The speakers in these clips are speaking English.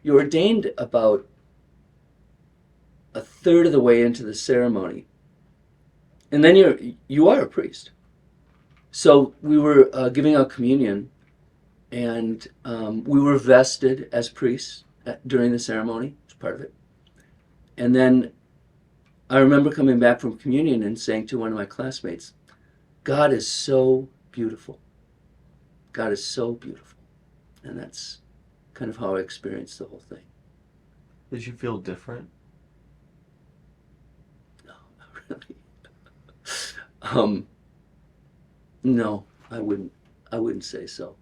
you're ordained about a third of the way into the ceremony, and then you are a priest. So we were giving out communion, and we were vested as priests during the ceremony. It's part of it. And then I remember coming back from communion and saying to one of my classmates, God is so beautiful. God is so beautiful. And that's kind of how I experienced the whole thing. Did you feel different? No, not really. um, no, I wouldn't say so.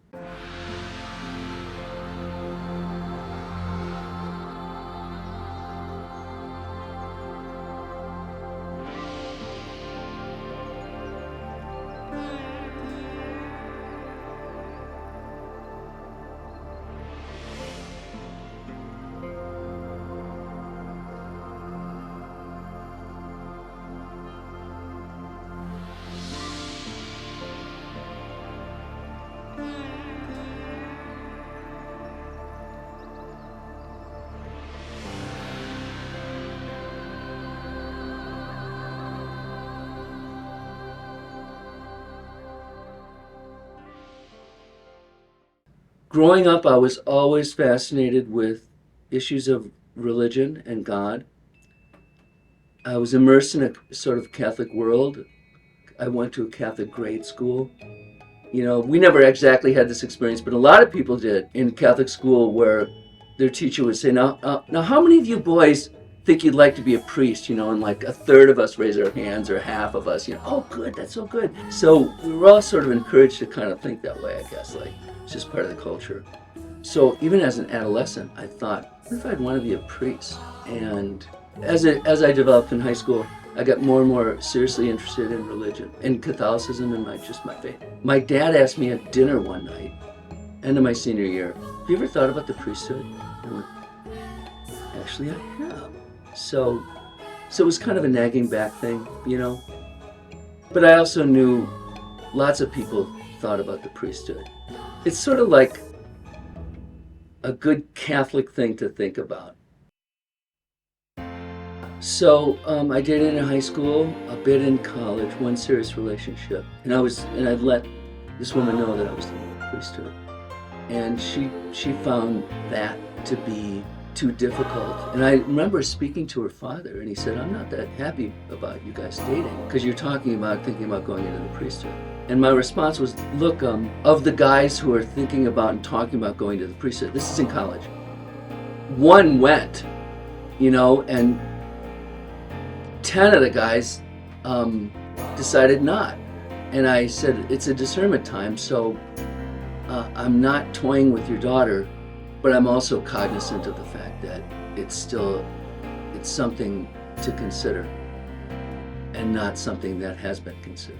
Growing up, I was always fascinated with issues of religion and God. I was immersed in a sort of Catholic world. I went to a Catholic grade school. You know, we never exactly had this experience, but a lot of people did in Catholic school, where their teacher would say, now, how many of you boys think you'd like to be a priest? You know, and like a third of us raise our hands, or half of us, oh, good, that's so good. So we were all sort of encouraged to kind of think that way, I guess, like it's just part of the culture. So even as an adolescent, I thought, what if I'd want to be a priest? And as I developed in high school, I got more and more seriously interested in religion, in Catholicism, and my faith. My dad asked me at dinner one night, end of my senior year, have you ever thought about the priesthood? I went, actually, I have. So it was kind of a nagging back thing, you know. But I also knew lots of people thought about the priesthood. It's sort of like a good Catholic thing to think about. So I dated in high school, a bit in college, one serious relationship, and I'd let this woman know that I was doing the priesthood, and she found that to be too difficult. And I remember speaking to her father, and he said, "I'm not that happy about you guys dating because you're thinking about going into the priesthood." And my response was, "Look, of the guys who are thinking about and talking about going to the priesthood, this is in college. One went, and 10 of the guys decided not." And I said, "It's a discernment time, so I'm not toying with your daughter, but I'm also cognizant of the fact that it's something to consider and not something that has been considered."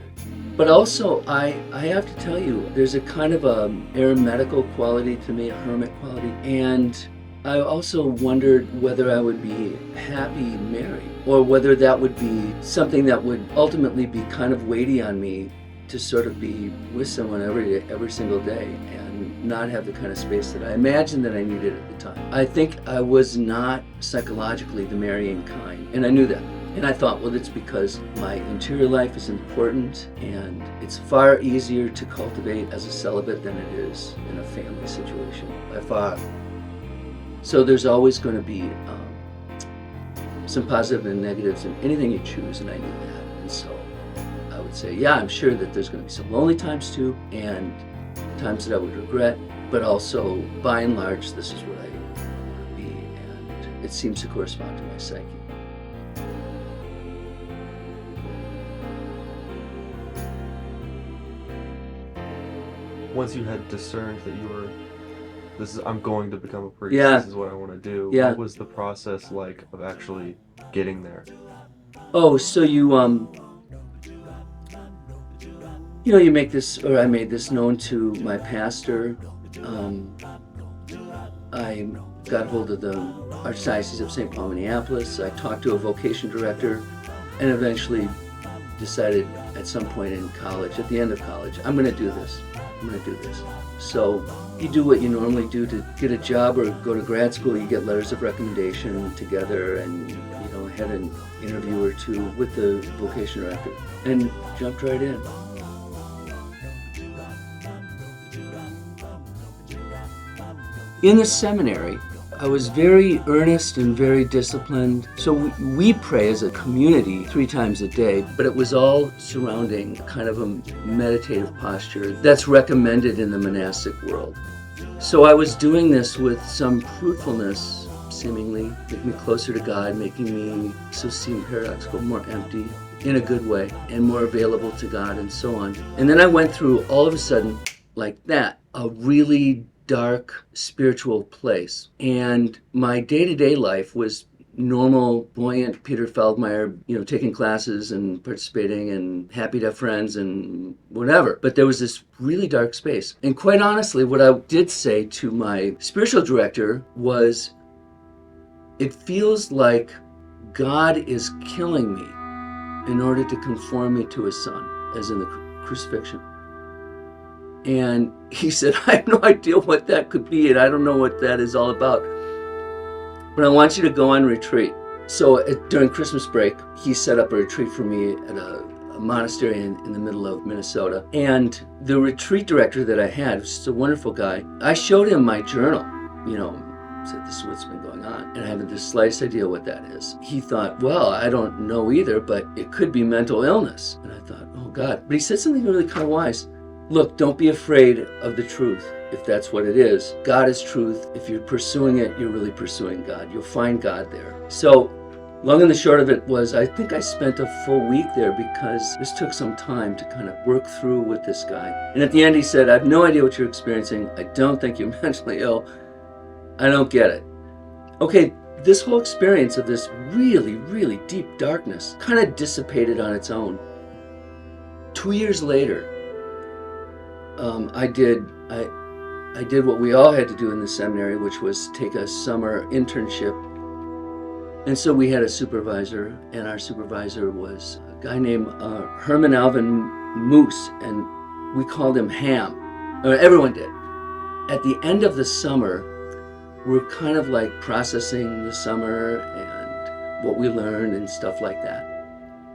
But also, I have to tell you, there's a kind of a eremitical quality to me, a hermit quality, and I also wondered whether I would be happy married, or whether that would be something that would ultimately be kind of weighty on me, to sort of be with someone every single day and not have the kind of space that I imagined that I needed at the time. I think I was not psychologically the marrying kind, and I knew that. And I thought, well, it's because my interior life is important, and it's far easier to cultivate as a celibate than it is in a family situation, by far. So there's always going to be some positive and negatives in anything you choose, and I knew that. And so I would say, yeah, I'm sure that there's going to be some lonely times too, and times that I would regret, but also, by and large, this is what I want to be, and it seems to correspond to my psyche. Once you had discerned that I'm going to become a priest, Yeah. this is what I want to do, Yeah. what was the process like of actually getting there? Oh, so you make this, or I made this known to my pastor. I got hold of the Archdiocese of St. Paul, Minneapolis. I talked to a vocation director, and eventually decided at some point in college, at the end of college, I'm going to do this. I'm going to do this. So you do what you normally do to get a job or go to grad school. You get letters of recommendation together, and had an interview or two with the vocation director, and jumped right in. In the seminary, I was very earnest and very disciplined. So we pray as a community 3 times a day, but it was all surrounding kind of a meditative posture that's recommended in the monastic world. So I was doing this with some fruitfulness, seemingly, making me closer to God, making me, so seem paradoxical, more empty in a good way, and more available to God, and so on. And then I went through, all of a sudden, like that, a really dark spiritual place. And my day-to-day life was normal, buoyant Peter Feldmeyer, taking classes and participating and happy to have friends and whatever. But there was this really dark space. And quite honestly, what I did say to my spiritual director was, it feels like God is killing me in order to conform me to his son, as in the crucifixion. And he said, I have no idea what that could be, and I don't know what that is all about, but I want you to go on retreat. So during Christmas break, he set up a retreat for me at a monastery in the middle of Minnesota. And the retreat director that I had, was just a wonderful guy, I showed him my journal, said, this is what's been going on. And I haven't the slightest idea what that is. He thought, well, I don't know either, but it could be mental illness. And I thought, oh God. But he said something really kind of wise. Look, don't be afraid of the truth, if that's what it is. God is truth. If you're pursuing it, you're really pursuing God. You'll find God there. So, long and the short of it was, I think I spent a full week there because this took some time to kind of work through with this guy. And at the end he said, I have no idea what you're experiencing. I don't think you're mentally ill. I don't get it. Okay, this whole experience of this really, really deep darkness kind of dissipated on its own. 2 years later, I did what we all had to do in the seminary, which was take a summer internship. And so we had a supervisor, and our supervisor was a guy named Herman Alvin Moose, and we called him Ham. Everyone did. At the end of the summer, we're kind of like processing the summer and what we learned and stuff like that.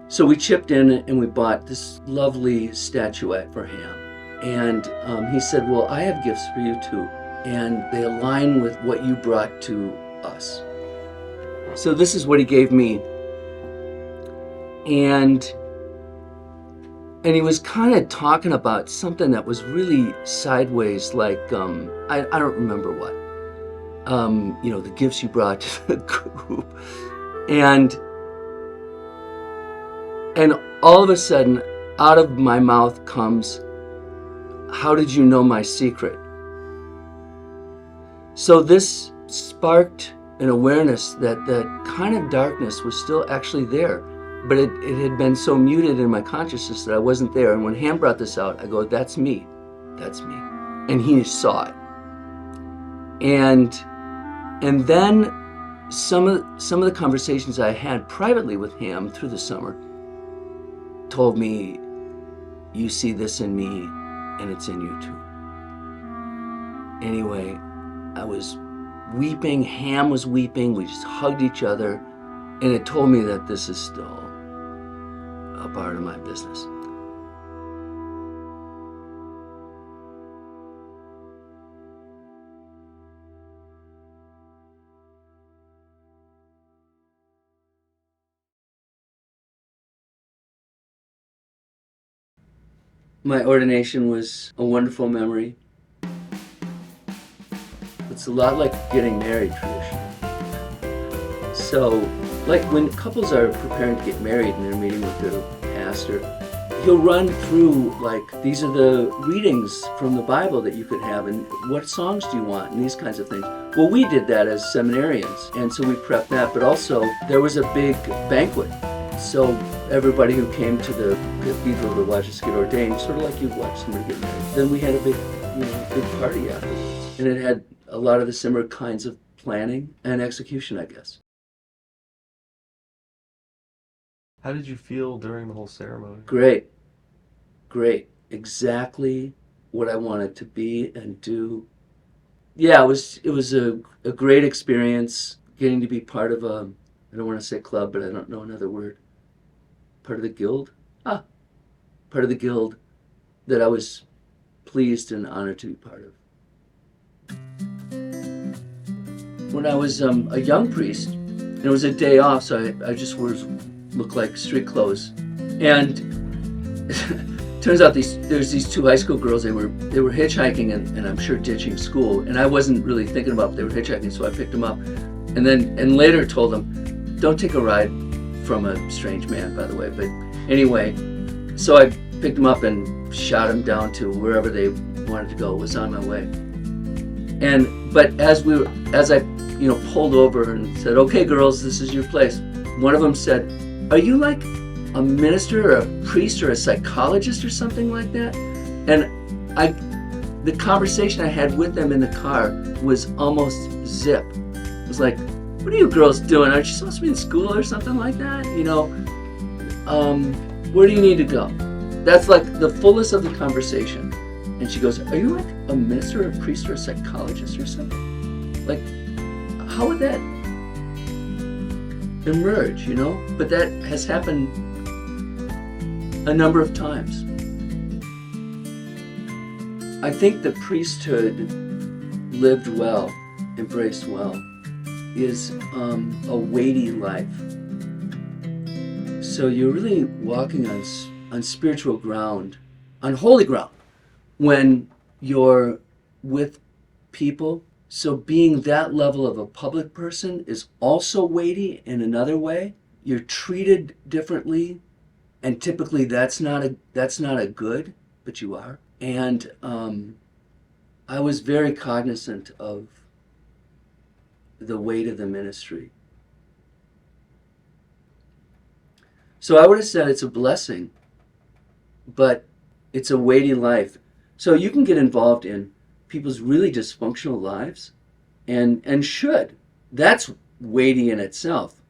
So we chipped in and we bought this lovely statuette for Ham. And he said, well, I have gifts for you too, and they align with what you brought to us. So this is what he gave me. And he was kind of talking about something that was really sideways, like, I don't remember what. The gifts you brought to the group. And all of a sudden, out of my mouth comes, how did you know my secret? So this sparked an awareness that that kind of darkness was still actually there, but it had been so muted in my consciousness that I wasn't there. And when Ham brought this out, I go, that's me. That's me. And he saw it. And then some of the conversations I had privately with Ham through the summer told me, you see this in me, and it's in you too. Anyway, I was weeping, Ham was weeping, we just hugged each other, and it told me that this is still a part of my business. My ordination was a wonderful memory. It's a lot like getting married traditionally. So, like when couples are preparing to get married and they're meeting with their pastor, he'll run through, like, these are the readings from the Bible that you could have, and what songs do you want, and these kinds of things. Well, we did that as seminarians, and so we prepped that, but also there was a big banquet. So everybody who came to the cathedral to watch us get ordained, sort of like you'd watch somebody get married. Then we had a big party afterwards. And it had a lot of the similar kinds of planning and execution, I guess. How did you feel during the whole ceremony? Great. great. Exactly what I wanted to be and do. Yeah, it was a great experience getting to be part of a, I don't want to say club, but I don't know another word. Part of the guild? Ah, part of the guild that I was pleased and honored to be part of. When I was a young priest, and it was a day off, so I just looked like street clothes. And turns out there's these two high school girls. They were hitchhiking and I'm sure ditching school. And I wasn't really thinking about if they were hitchhiking, so I picked them up, and later told them, don't take a ride from a strange man, by the way. But anyway, so I picked them up and shot them down to wherever they wanted to go. Was on my way. But as I pulled over and said, okay girls, this is your place, one of them said, are you like a minister or a priest or a psychologist or something like that? And the conversation I had with them in the car was almost zip. It was like, what are you girls doing? Aren't you supposed to be in school or something like that? Where do you need to go? That's like the fullest of the conversation. And she goes, are you like a minister or a priest or a psychologist or something? Like, how would that emerge, But that has happened a number of times. I think the priesthood lived well, embraced well, is a weighty life. So you're really walking on spiritual ground, on holy ground, when you're with people. So being that level of a public person is also weighty in another way. You're treated differently, and typically that's not a good, but you are. And I was very cognizant of the weight of the ministry. So I would have said it's a blessing, but it's a weighty life. So you can get involved in people's really dysfunctional lives, and should. That's weighty in itself.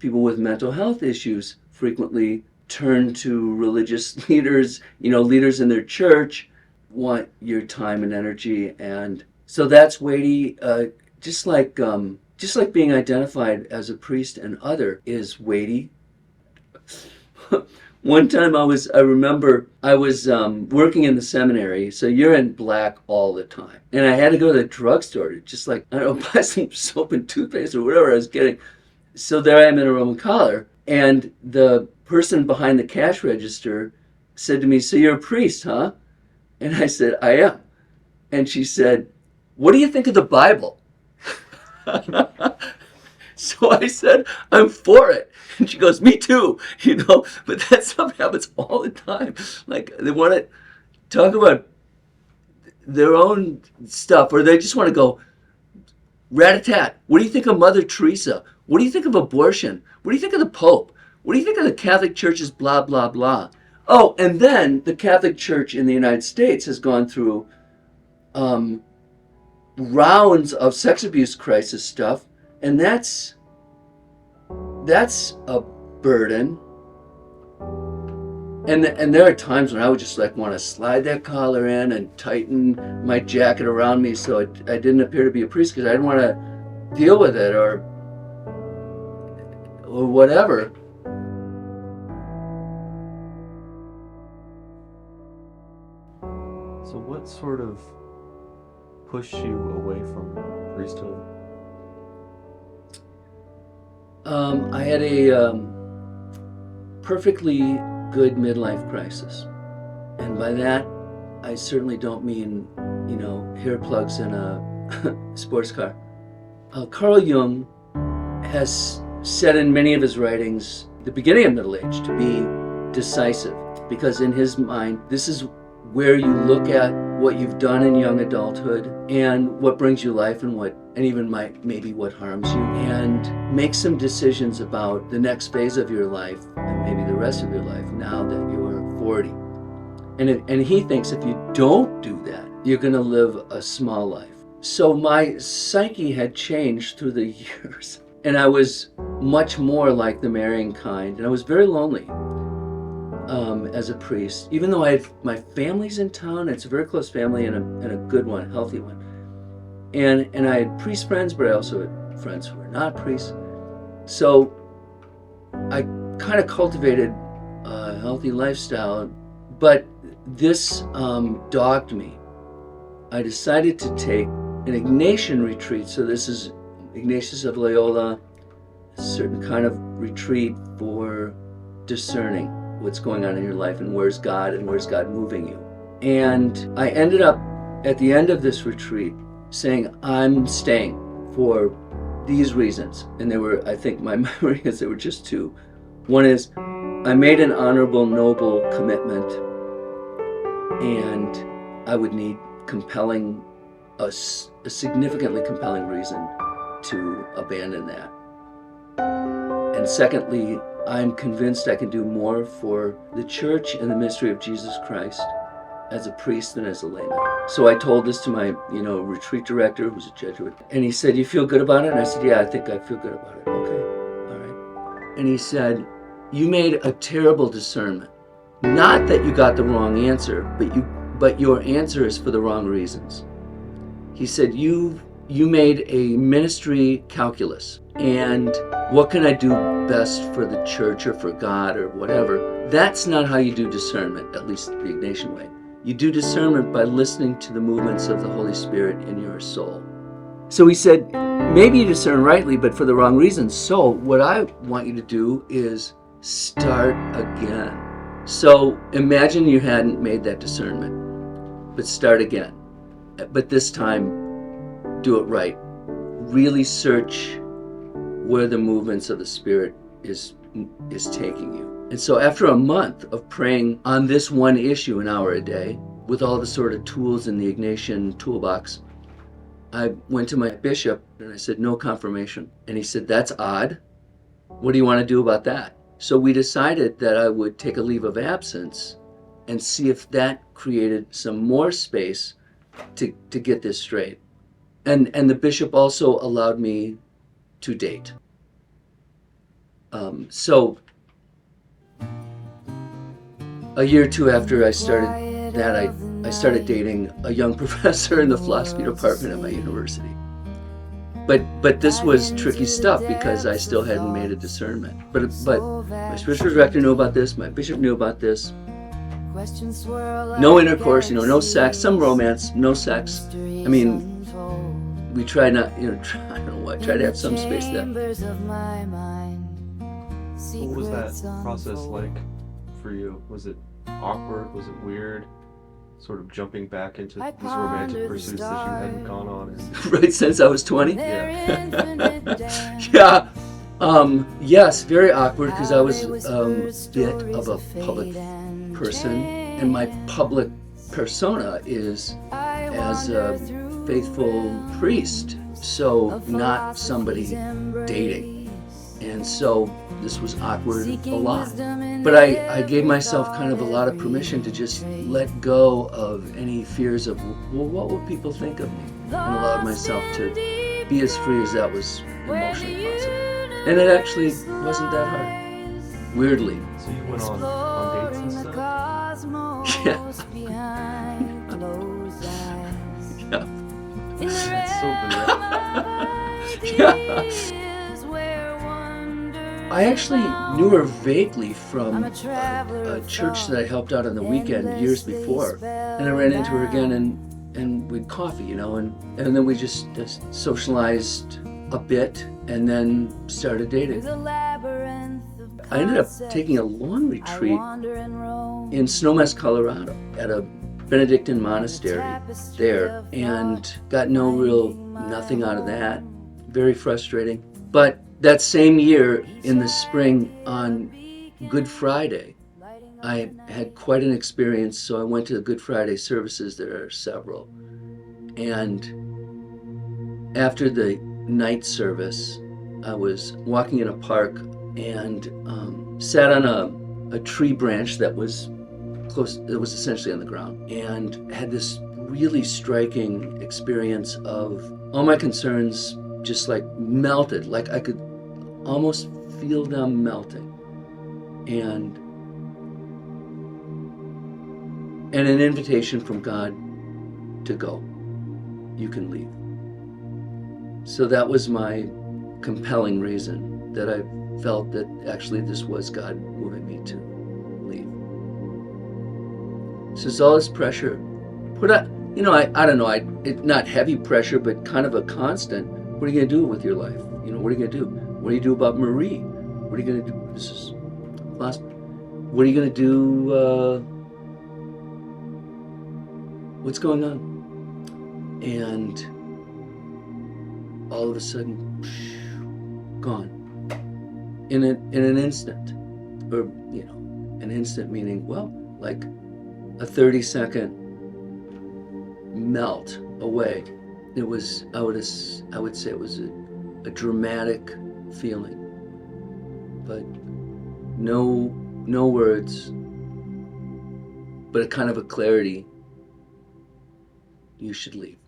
People with mental health issues frequently turn to religious leaders, leaders in their church, want your time and energy, and so that's weighty. Just like being identified as a priest and other is weighty. One time I remember I was working in the seminary, so you're in black all the time. And I had to go to the drugstore to just buy some soap and toothpaste or whatever I was getting. So there I am in a Roman collar, and the person behind the cash register said to me, so you're a priest, huh? And I said, I am. And she said, what do you think of the Bible? So I said, I'm for it. And she goes, me too, but that stuff happens all the time. Like, they want to talk about their own stuff, or they just want to go rat-a-tat. What do you think of Mother Teresa? What do you think of abortion? What do you think of the Pope? What do you think of the Catholic Church's blah, blah, blah? Oh, and then the Catholic Church in the United States has gone through rounds of sex abuse crisis stuff, and that's a burden. And there are times when I would just want to slide that collar in and tighten my jacket around me so I didn't appear to be a priest, because I didn't want to deal with it or whatever. So what sort of pushed you away from priesthood? I had a perfectly good midlife crisis. And by that, I certainly don't mean, hair plugs in a sports car. Carl Jung has said in many of his writings, the beginning of middle age, to be decisive. Because in his mind, this is where you look at what you've done in young adulthood and what brings you life and even maybe what harms you, and make some decisions about the next phase of your life and maybe the rest of your life now that you're 40. And he thinks if you don't do that, you're going to live a small life. So my psyche had changed through the years, and I was much more like the marrying kind, and I was very lonely. as a priest, even though my family's in town. It's a very close family and a good one, a healthy one. And I had priest friends, but I also had friends who were not priests. So I kind of cultivated a healthy lifestyle, but this dogged me. I decided to take an Ignatian retreat. So this is Ignatius of Loyola, a certain kind of retreat for discerning what's going on in your life and where's God moving you. And I ended up at the end of this retreat saying, I'm staying for these reasons. And there were, I think my memory is there were just two. One is I made an honorable, noble commitment, and I would need a significantly compelling reason to abandon that. And secondly, I'm convinced I can do more for the church and the ministry of Jesus Christ as a priest than as a layman. So I told this to my, retreat director, who's a Jesuit, and he said, "You feel good about it?" And I said, "Yeah, I think I feel good about it." "Okay, all right." And he said, "You made a terrible discernment. Not that you got the wrong answer, but your answer is for the wrong reasons." He said, you made a ministry calculus, and what can I do best for the church or for God or whatever? That's not how you do discernment, at least the Ignatian way. You do discernment by listening to the movements of the Holy Spirit in your soul. So he said, maybe you discern rightly, but for the wrong reasons. So what I want you to do is start again. So imagine you hadn't made that discernment, but start again. But this time, do it right. Really search where the movements of the Spirit is taking you. And so after a month of praying on this one issue an hour a day, with all the sort of tools in the Ignatian toolbox, I went to my bishop and I said, "No confirmation." And he said, "That's odd. What do you want to do about that?" So we decided that I would take a leave of absence and see if that created some more space to get this straight. And the bishop also allowed me to date. So a year or two after I started that, I started dating a young professor in the philosophy department at my university. But this was tricky stuff because I still hadn't made a discernment. But my spiritual director knew about this, my bishop knew about this. No intercourse, no sex, some romance, no sex. I mean, we tried not, I don't know what, try to have some space there. What was that process like for you? Was it awkward? Was it weird? Sort of jumping back into these romantic pursuits that you hadn't gone on? Right, since I was 20? Yeah. Yeah. Yes, very awkward because I was a bit of a public person, and my public persona is as a faithful priest, so not somebody dating. And so this was awkward a lot. But I gave myself kind of a lot of permission to just let go of any fears of, well, what would people think of me? And allowed myself to be as free as that was emotionally possible. And it actually wasn't that hard, weirdly. So you went on dates and stuff? Yeah. Yeah. That's so bizarre. Yeah. I actually knew her vaguely from a church that I helped out on the weekend years before. And I ran into her again and we'd coffee, and then we just socialized a bit and then started dating. I ended up taking a long retreat in Snowmass, Colorado at a Benedictine monastery there and got nothing out of that. Very frustrating. But that same year in the spring on Good Friday, I had quite an experience. So I went to the Good Friday services. There are several. And after the night service, I was walking in a park and sat on a tree branch that was close, it was essentially on the ground, and had this really striking experience of all my concerns just like melted, like I could almost feel them melting. And and an invitation from God to go. You can leave. So that was my compelling reason that I felt that actually this was God moving me to leave. So it's all this pressure put up, I don't know, not heavy pressure, but kind of a constant. What are you going to do with your life? What are you going to do? What do you do about Marie? What are you going to do? This is last. What are you going to do? What's going on? And all of a sudden, gone in an instant, or an instant meaning like a 30-second melt away. It was I would say it was a dramatic feeling, but no words, but a kind of a clarity. You should leave.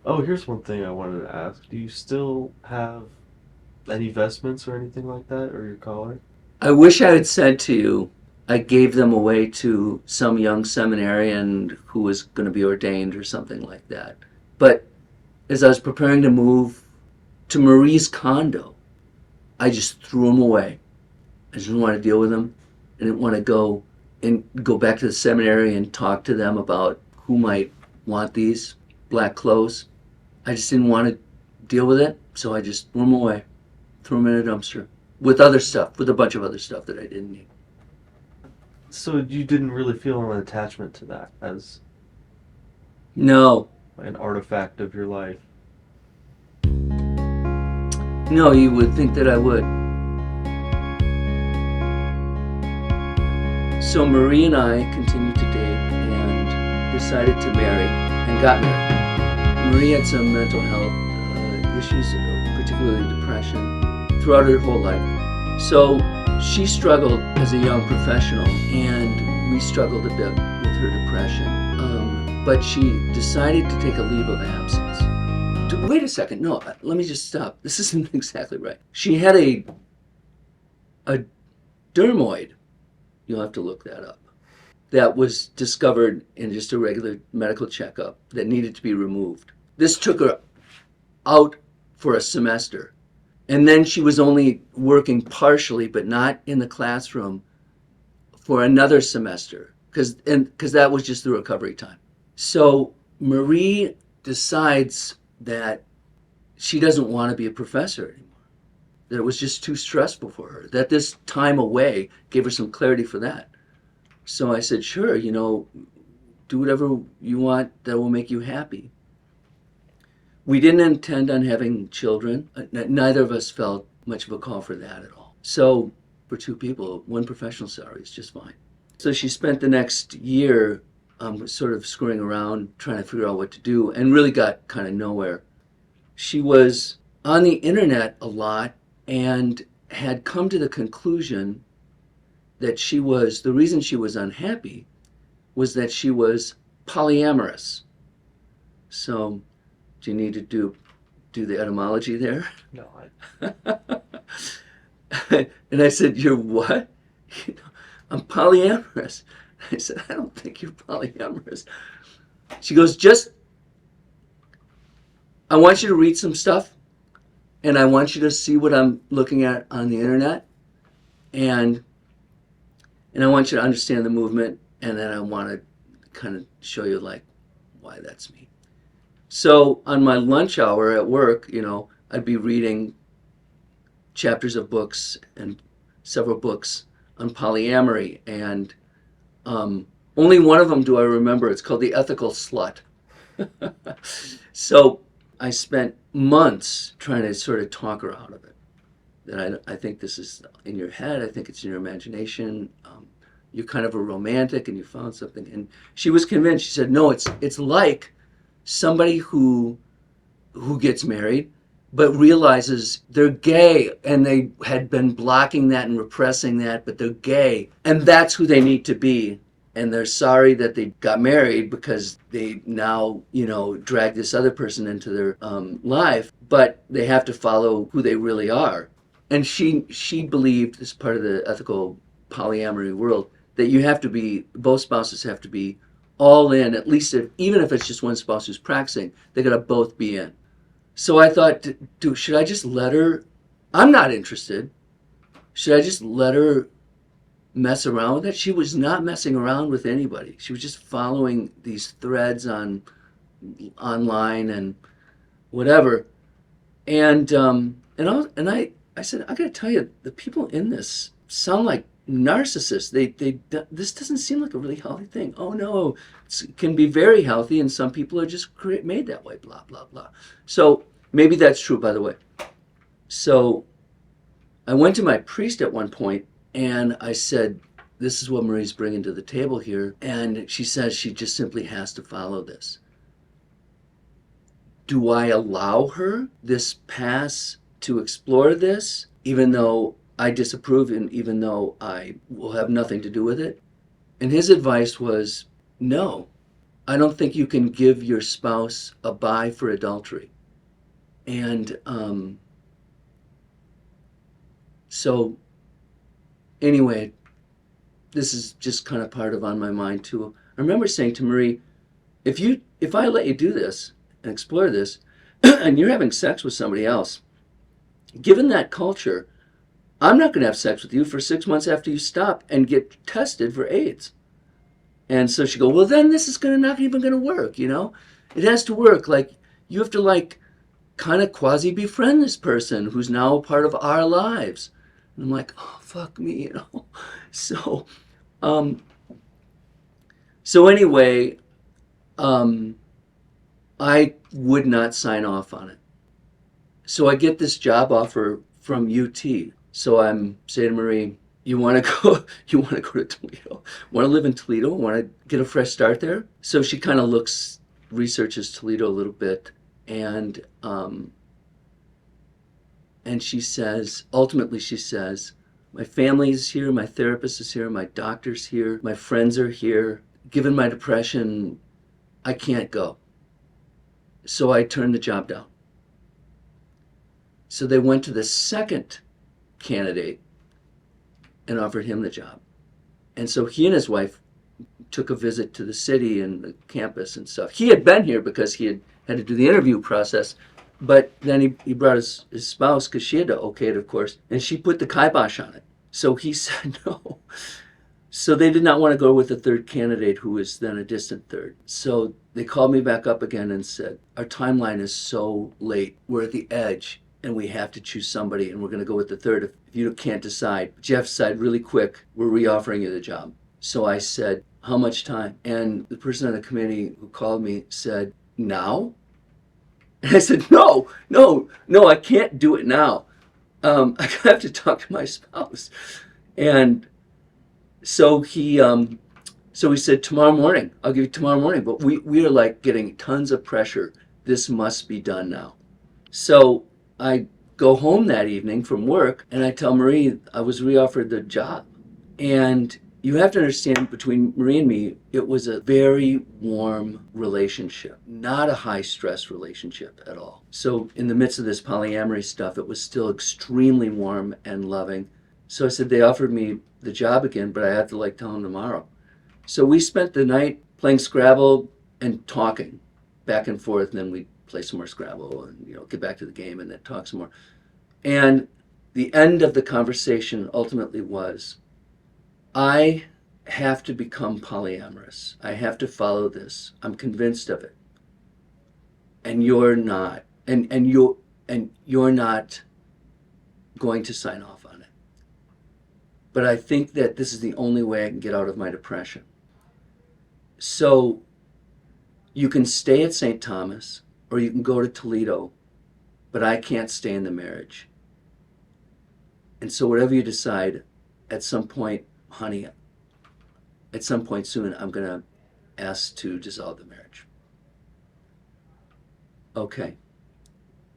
Oh, here's one thing I wanted to ask. Do you still have any vestments or anything like that, or your collar? I wish I had said to you I gave them away to some young seminarian who was going to be ordained or something like that. But as I was preparing to move to Marie's condo, I just threw them away. I just didn't want to deal with them. I didn't want to go back to the seminary and talk to them about who might want these black clothes. I just didn't want to deal with it, so I just threw them away, threw them in a dumpster with other stuff, with a bunch of other stuff that I didn't need. So you didn't really feel an attachment to that as No. an artifact of your life? No, you would think that I would. So Marie and I continued to date and decided to marry and got married. Marie had some mental health issues, particularly depression, throughout her whole life. So she struggled as a young professional, and we struggled a bit with her depression. But she decided to take a leave of absence. Wait a second, no, let me just stop. This isn't exactly right. She had a dermoid, you'll have to look that up, that was discovered in just a regular medical checkup that needed to be removed. This took her out for a semester. And then she was only working partially, but not in the classroom, for another semester, because that was just the recovery time. So Marie decides that she doesn't want to be a professor anymore, that it was just too stressful for her, that this time away gave her some clarity for that. So I said, sure, do whatever you want that will make you happy. We didn't intend on having children. Neither of us felt much of a call for that at all. So for two people, one professional salary is just fine. So she spent the next year sort of screwing around, trying to figure out what to do, and really got kind of nowhere. She was on the internet a lot and had come to the conclusion that the reason she was unhappy was that she was polyamorous. So do you need to do the etymology there? No, And I said, you're what? I'm polyamorous. I said, I don't think you're polyamorous. She goes, I want you to read some stuff, and I want you to see what I'm looking at on the internet, and I want you to understand the movement, and then I want to kind of show you why that's me. So on my lunch hour at work, I'd be reading chapters of books and several books on polyamory, and only one of them do I remember. It's called The Ethical Slut. So I spent months trying to sort of talk her out of it. That I think this is in your head. I think it's in your imagination. You're kind of a romantic, and you found something. And she was convinced. She said, no, it's like somebody who gets married but realizes they're gay, and they had been blocking that and repressing that, but they're gay, and that's who they need to be, and they're sorry that they got married because they now drag this other person into their life, but they have to follow who they really are. And she believed, as part of the ethical polyamory world, that you have to be, both spouses have to be all in, at least if, even if it's just one spouse who's practicing, they got to both be in. So I thought, should I just let her? I'm not interested. Should I just let her mess around with it? She was not messing around with anybody. She was just following these threads on online and whatever. And I said, I got to tell you, the people in this sound like narcissists. This doesn't seem like a really healthy thing. Oh no, it can be very healthy, and some people are just made that way. Blah blah blah. So maybe that's true, by the way. So I went to my priest at one point, and I said, "This is what Marie's bringing to the table here," and she says she just simply has to follow this. Do I allow her this pass to explore this, even though I disapprove and even though I will have nothing to do with it? And his advice was, no. I don't think you can give your spouse a bye for adultery. And so anyway, this is just kind of part of on my mind too. I remember saying to Marie, if I let you do this and explore this, and you're having sex with somebody else, given that culture, I'm not going to have sex with you for 6 months after you stop and get tested for AIDS. And so she go, well, then this is not even going to work, you know? It has to work. Like, you have to, like, kind of quasi-befriend this person who's now a part of our lives. And I'm like, oh, fuck me, you know? So, um, so anyway, I would not sign off on it. So I get this job offer from UT. So I'm saying to Marie, you want to go? You want to go to Toledo? Want to live in Toledo? Want to get a fresh start there? So she kind of researches Toledo a little bit, and she says, ultimately she says, my family is here, my therapist is here, my doctor's here, my friends are here. Given my depression, I can't go. So I turned the job down. So they went to the second candidate and offered him the job. And so he and his wife took a visit to the city and the campus and stuff. He had been here because he had to do the interview process, but then he brought his spouse because she had to okay it, of course, and she put the kibosh on it. So he said no. So they did not want to go with the third candidate, who was then a distant third. So they called me back up again and said, our timeline is so late. We're at the edge and we have to choose somebody, and we're going to go with the third. If you can't decide, Jeff said really quick, we're reoffering you the job. So I said, how much time? And the person on the committee who called me said, now? And I said, no, I can't do it now. I have to talk to my spouse. And so he said, tomorrow morning, I'll give you tomorrow morning. But we are like getting tons of pressure. This must be done now. So I go home that evening from work and I tell Marie I was reoffered the job. And you have to understand, between Marie and me, it was a very warm relationship, not a high stress relationship at all. So in the midst of this polyamory stuff, it was still extremely warm and loving. So I said, they offered me the job again, but I have to tell them tomorrow. So we spent the night playing Scrabble and talking back and forth, and then we'd play some more Scrabble and get back to the game and then talk some more. And the end of the conversation ultimately was, I have to become polyamorous. I have to follow this. I'm convinced of it. And you're not. And you're not going to sign off on it. But I think that this is the only way I can get out of my depression. So you can stay at St. Thomas or you can go to Toledo, but I can't stay in the marriage. And so whatever you decide, at some point, honey, at some point soon, I'm going to ask to dissolve the marriage. Okay.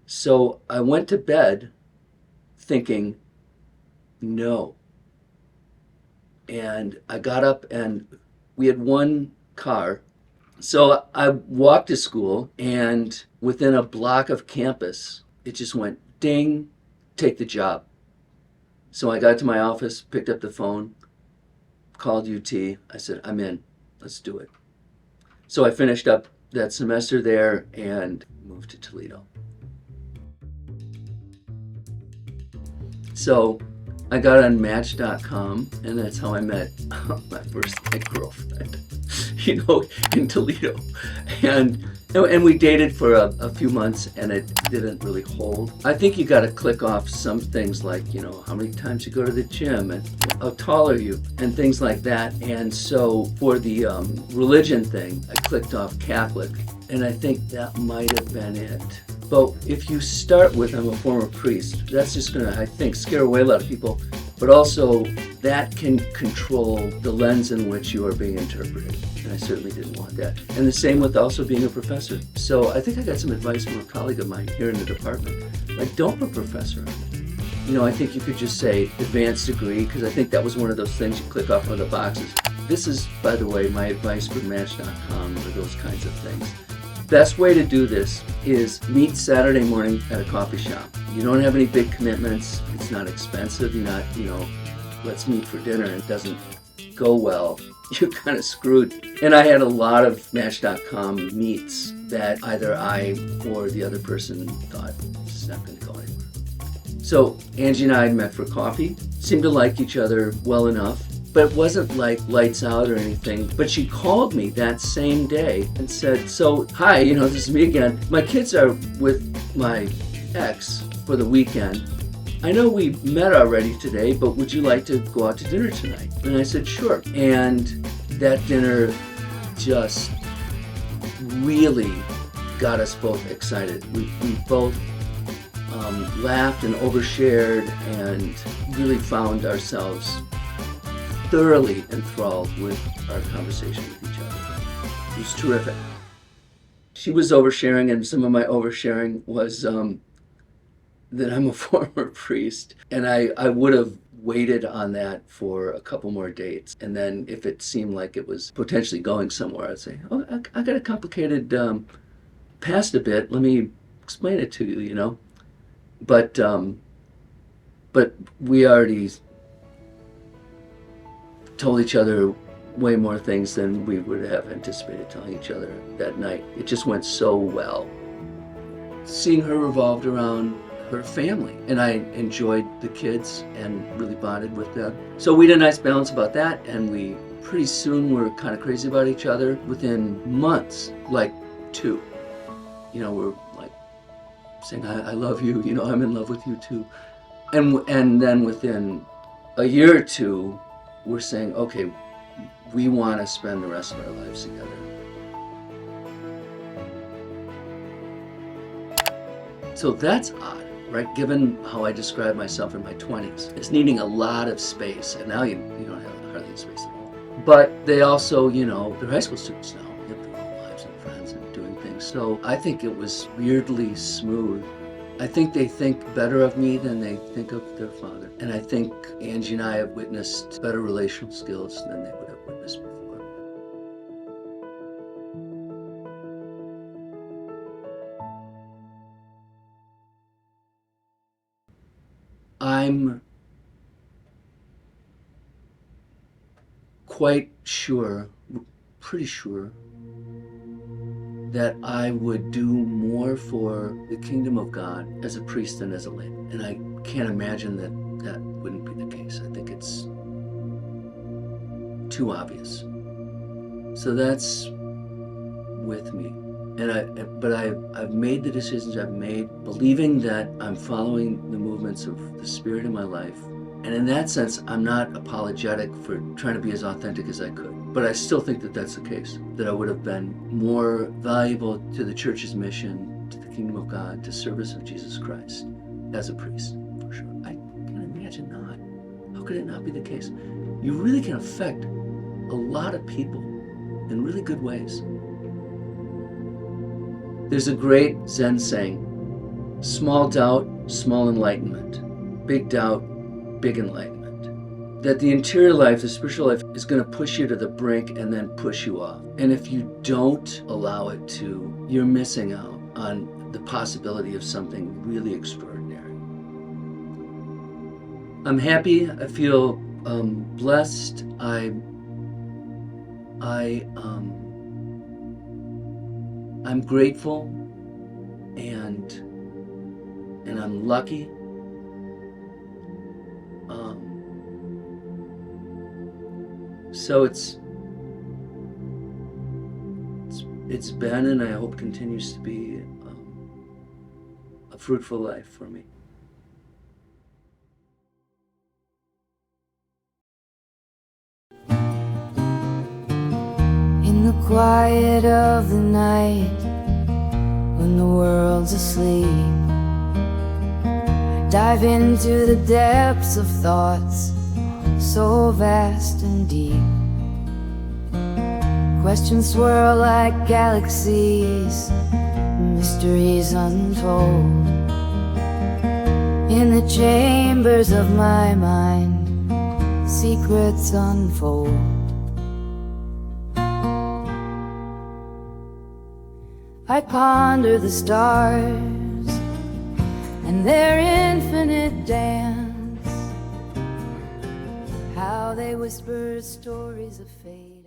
So I went to bed thinking, no. And I got up and we had one car. So I walked to school, and within a block of campus, it just went ding, take the job. So I got to my office, picked up the phone, called UT. I said, I'm in. Let's do it. So I finished up that semester there and moved to Toledo. So I got on Match.com, and that's how I met my first girlfriend, in Toledo. And we dated for a few months, and it didn't really hold. I think you got to click off some things like, how many times you go to the gym, and how tall are you, and things like that. And so for the religion thing, I clicked off Catholic, and I think that might have been it. But if you start with, I'm a former priest, that's just going to, I think, scare away a lot of people. But also, that can control the lens in which you are being interpreted. And I certainly didn't want that. And the same with also being a professor. So I think I got some advice from a colleague of mine here in the department. Like, don't put professor on it. I think you could just say advanced degree, because I think that was one of those things you click off one of the boxes. This is, by the way, my advice for Match.com or those kinds of things. Best way to do this is meet Saturday morning at a coffee shop. You don't have any big commitments. It's not expensive. You're not, let's meet for dinner, and it doesn't go well. You're kind of screwed. And I had a lot of Match.com meets that either I or the other person thought, this is not going to go anywhere. So Angie and I met for coffee, seemed to like each other well enough. But it wasn't like lights out or anything. But she called me that same day and said, so, hi, this is me again. My kids are with my ex for the weekend. I know we met already today, but would you like to go out to dinner tonight? And I said, sure. And that dinner just really got us both excited. We both laughed and overshared and really found ourselves thoroughly enthralled with our conversation with each other. It was terrific. She was oversharing, and some of my oversharing was that I'm a former priest, and I would have waited on that for a couple more dates. And then if it seemed like it was potentially going somewhere, I'd say, oh, I got a complicated past a bit. Let me explain it to you, But we already told each other way more things than we would have anticipated telling each other that night. It just went so well. Seeing her revolved around her family, and I enjoyed the kids and really bonded with them. So we had a nice balance about that, and we pretty soon were kind of crazy about each other. Within months, like 2, we're like saying, I love you, I'm in love with you too. And then within a year or 2, we're saying, okay, we want to spend the rest of our lives together. So that's odd, right? Given how I described myself in my 20s. It's needing a lot of space, and now you don't have hardly any space at all. But they also, they're high school students now. They have their own lives and friends and doing things. So I think it was weirdly smooth. I think they think better of me than they think of their father. And I think Angie and I have witnessed better relational skills than they would have witnessed before. I'm quite sure, pretty sure, that I would do more for the kingdom of God as a priest than as a layman. And I can't imagine that wouldn't be the case. I think it's too obvious. So that's with me. But I've made the decisions I've made, believing that I'm following the movements of the Spirit in my life. And in that sense, I'm not apologetic for trying to be as authentic as I could. But I still think that that's the case, that I would have been more valuable to the church's mission, to the kingdom of God, to service of Jesus Christ as a priest, for sure. I can imagine not. How could it not be the case? You really can affect a lot of people in really good ways. There's a great Zen saying, small doubt, small enlightenment. Big doubt, big enlightenment. That the interior life, the spiritual life, is going to push you to the brink and then push you off. And if you don't allow it to, you're missing out on the possibility of something really extraordinary. I'm happy. I feel blessed. I'm grateful, and I'm lucky. So it's been, and I hope continues to be, a fruitful life for me. In the quiet of the night, when the world's asleep, I dive into the depths of thoughts so vast and deep. Questions swirl like galaxies, mysteries untold. In the chambers of my mind, secrets unfold. I ponder the stars and their infinite dance, how they whisper stories of fate.